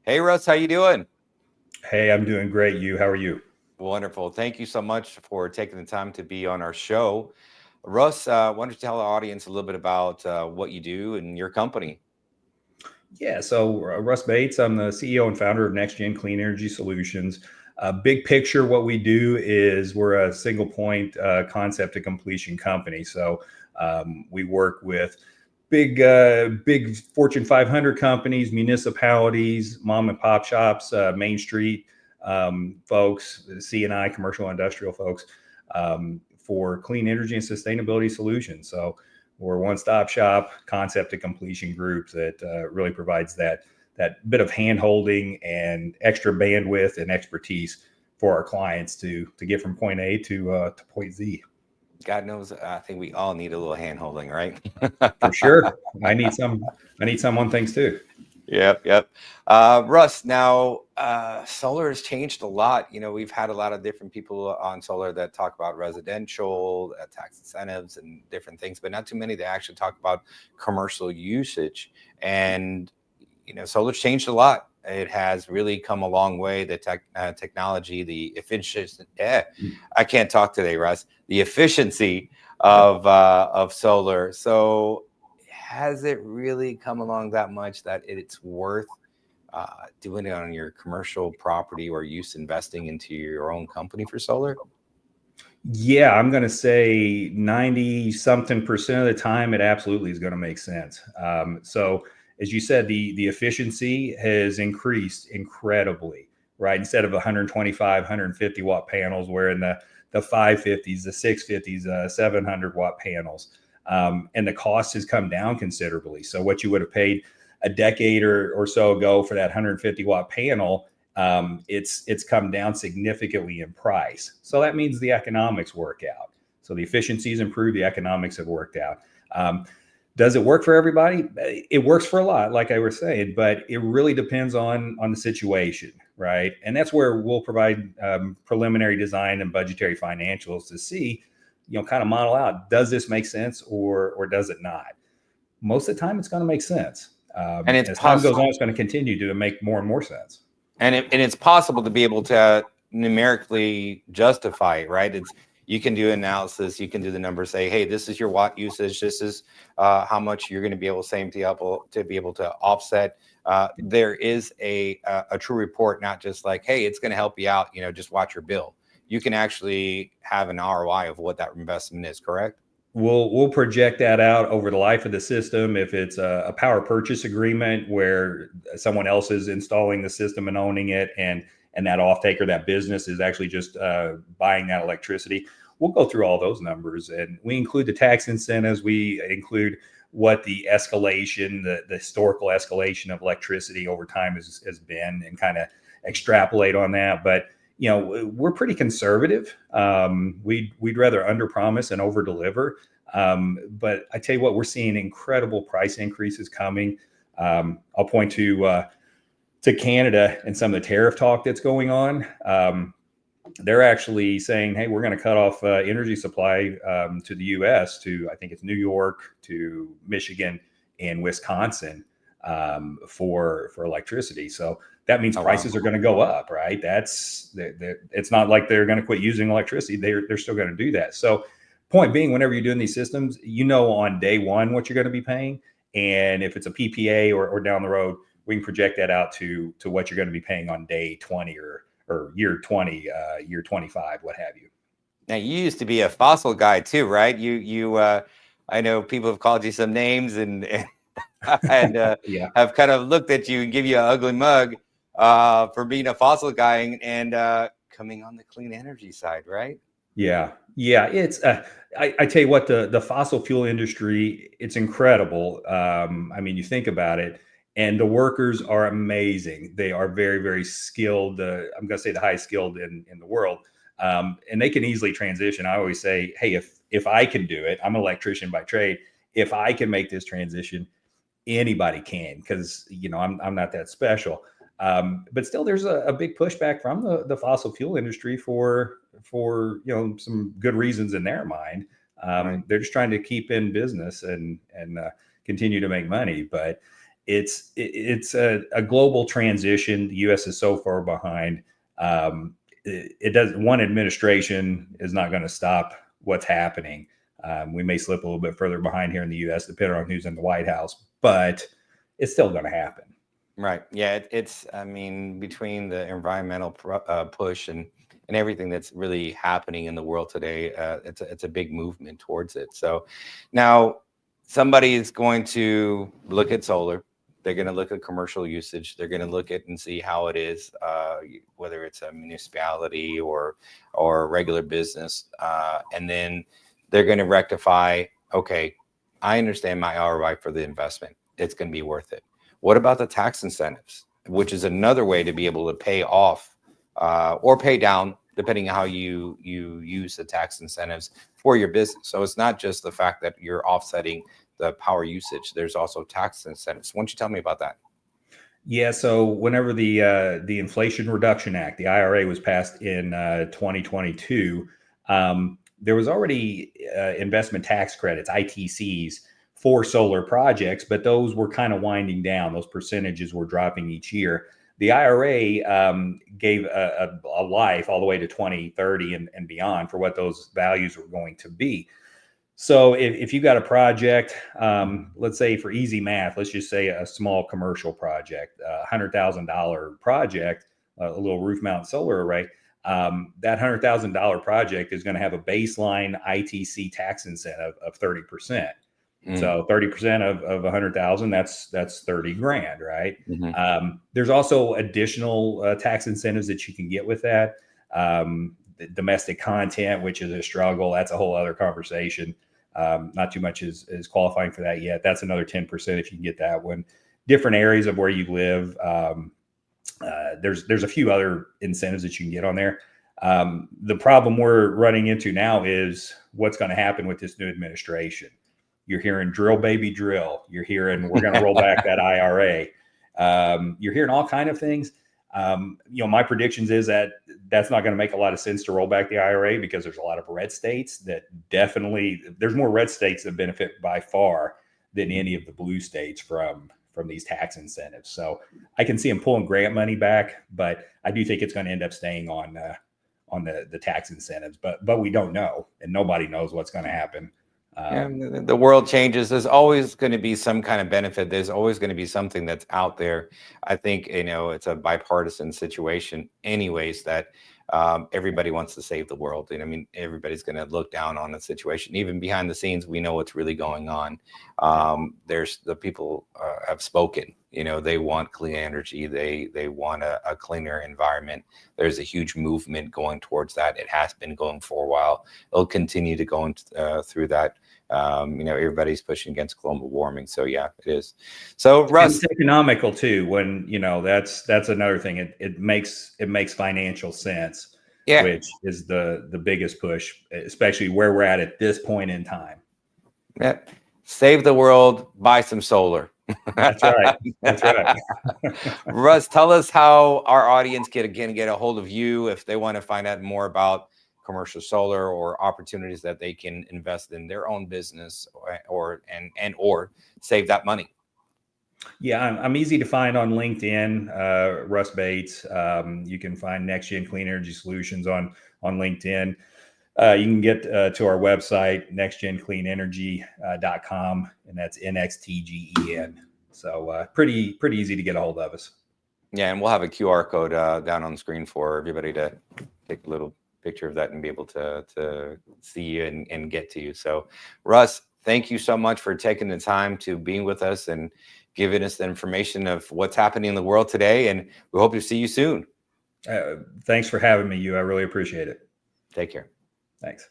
Hey Russ, how you doing? Hey, I'm doing great. How are you? Wonderful. Thank you so much for taking the time to be on our show. Russ, why don't you tell the audience a little bit about what you do and your company? Russ Bates, I'm the CEO and founder of NXTGEN Clean Energy Solutions. Big picture, what we do is we're a single point concept to completion company. We work with big Fortune 500 companies, municipalities, mom and pop shops, Main Street folks, C&I, commercial industrial folks, for clean energy and sustainability solutions. So we're a one-stop shop, concept to completion group that really provides that bit of hand-holding and extra bandwidth and expertise for our clients to get from point A to point Z. God knows, I think we all need a little hand holding, right? For sure, I need some. I need some on things too. Yep. Russ, now solar has changed a lot. We've had a lot of different people on solar that talk about residential tax incentives and different things, but not too many that actually talk about commercial usage. And solar's changed a lot. It has really come a long way. The technology, the efficiency. I can't talk today, Russ. The efficiency of solar. So has it really come along that much that it's worth doing it on your commercial property or use investing into your own company for solar? Yeah, I'm going to say 90 something percent of the time, it absolutely is going to make sense. As you said, the efficiency has increased incredibly, right? Instead of 125, 150 watt panels, we're in the 550s, the 650s, 700 watt panels. And the cost has come down considerably. So what you would have paid a decade or so ago for that 150 watt panel, it's come down significantly in price. So that means the economics work out. So the efficiencies improved, the economics have worked out. Does it work for everybody? It works for a lot, like I was saying, but it really depends on the situation, right? And that's where we'll provide preliminary design and budgetary financials to see, kind of model out, does this make sense or does it not? Most of the time, it's going to make sense. And it's As time goes on, possible. it's going to continue to make more and more sense. And it's possible to be able to numerically justify it, right? You can do analysis, you can do the numbers, say, hey, this is your watt usage, this is how much you're going to be able to be able to offset. There is a true report, not just like, hey, it's going to help you out, just watch your bill. You can actually have an ROI of what that investment is, correct? We'll project that out over the life of the system. If it's a power purchase agreement where someone else is installing the system and owning it, and that off-taker, that business is actually just buying that electricity, we'll go through all those numbers, and we include the tax incentives. We include what the escalation, the historical escalation of electricity over time has been, and kind of extrapolate on that. But we're pretty conservative. We'd rather underpromise and overdeliver. But I tell you what, we're seeing incredible price increases coming. I'll point to Canada and some of the tariff talk that's going on. They're actually saying, hey, we're going to cut off energy supply to the U.S., to, I think it's New York, to Michigan and Wisconsin, for electricity. So that means prices are going to go up, right? It's not like they're going to quit using electricity. They're still going to do that. So point being, whenever you're doing these systems, on day one what you're going to be paying. And if it's a PPA or down the road, we can project that out to what you're going to be paying on day 20 or year 20, year 25, what have you. Now, you used to be a fossil guy too, right? I know people have called you some names and Yeah. have kind of looked at you and give you an ugly mug for being a fossil guy and coming on the clean energy side, right? Yeah. It's I tell you what, the fossil fuel industry, it's incredible. You think about it, and the workers are amazing. They are very, very skilled. I'm going to say the highest skilled in the world, and they can easily transition. I always say, hey, if I can do it, I'm an electrician by trade. If I can make this transition, anybody can, because I'm not that special. But still, there's a big pushback from the fossil fuel industry for some good reasons in their mind. Right. They're just trying to keep in business and continue to make money. But it's a global transition. The U.S. is so far behind. It does. One administration is not going to stop what's happening. We may slip a little bit further behind here in the U.S. depending on who's in the White House, but it's still going to happen. Right. Yeah. It's. I mean, between the environmental push and everything that's really happening in the world today, it's a big movement towards it. So now somebody is going to look at solar. They're going to look at commercial usage. They're going to look at and see how it is, whether it's a municipality or regular business, and then they're going to rectify. Okay, I understand my ROI for the investment. It's going to be worth it. What about the tax incentives, which is another way to be able to pay off or pay down, depending on how you use the tax incentives for your business. So it's not just the fact that you're offsetting the power usage. There's also tax incentives. Why don't you tell me about that? Yeah, so whenever the Inflation Reduction Act, the IRA, was passed in 2022, there was already investment tax credits, ITCs, for solar projects, but those were kind of winding down. Those percentages were dropping each year. The IRA gave a life all the way to 2030 and beyond for what those values were going to be. So if you got a project, let's say for easy math, let's just say a small commercial project, $100,000 project, a little roof mount solar array, that $100,000 project is going to have a baseline ITC tax incentive of 30%. So 30% of 100,000, that's 30 grand, right? There's also additional tax incentives that you can get with that. The domestic content, which is a struggle, that's a whole other conversation. Not too much is qualifying for that yet. That's another 10% if you can get that one. Different areas of where you live. There's a few other incentives that you can get on there. The problem we're running into now is what's going to happen with this new administration. You're hearing drill, baby, drill. You're hearing we're going to roll back that IRA. You're hearing all kind of things. My predictions is that that's not going to make a lot of sense to roll back the IRA because there's a lot of red states that there's more red states that benefit by far than any of the blue states from these tax incentives. So I can see them pulling grant money back, but I do think it's going to end up staying on the tax incentives. But we don't know, and nobody knows what's going to happen. The world changes. There's always going to be some kind of benefit. There's always going to be something that's out there. I think, it's a bipartisan situation anyways, that everybody wants to save the world. And I mean, everybody's going to look down on the situation. Even behind the scenes, we know what's really going on. There's the people have spoken. They want clean energy. They want a cleaner environment. There's a huge movement going towards that. It has been going for a while. It'll continue to go through that. Everybody's pushing against global warming. So yeah, it is. So Russ, it's economical too. When that's another thing. It makes financial sense, which is the biggest push, especially where we're at this point in time. Yeah, save the world, buy some solar. That's right. That's right. Russ, tell us how our audience can get a hold of you if they want to find out more about commercial solar or opportunities that they can invest in their own business or save that money. Yeah, I'm easy to find on LinkedIn, Russ Bates. You can find NXTGEN Clean Energy Solutions on LinkedIn. You can get to our website, nextgencleanenergy.com, and that's NXTGEN. So pretty easy to get a hold of us. Yeah, and we'll have a QR code down on the screen for everybody to take a little picture of that and be able to see you and get to you. So Russ, thank you so much for taking the time to be with us and giving us the information of what's happening in the world today. And we hope to see you soon. Thanks for having me, Hugh. I really appreciate it. Take care. Thanks.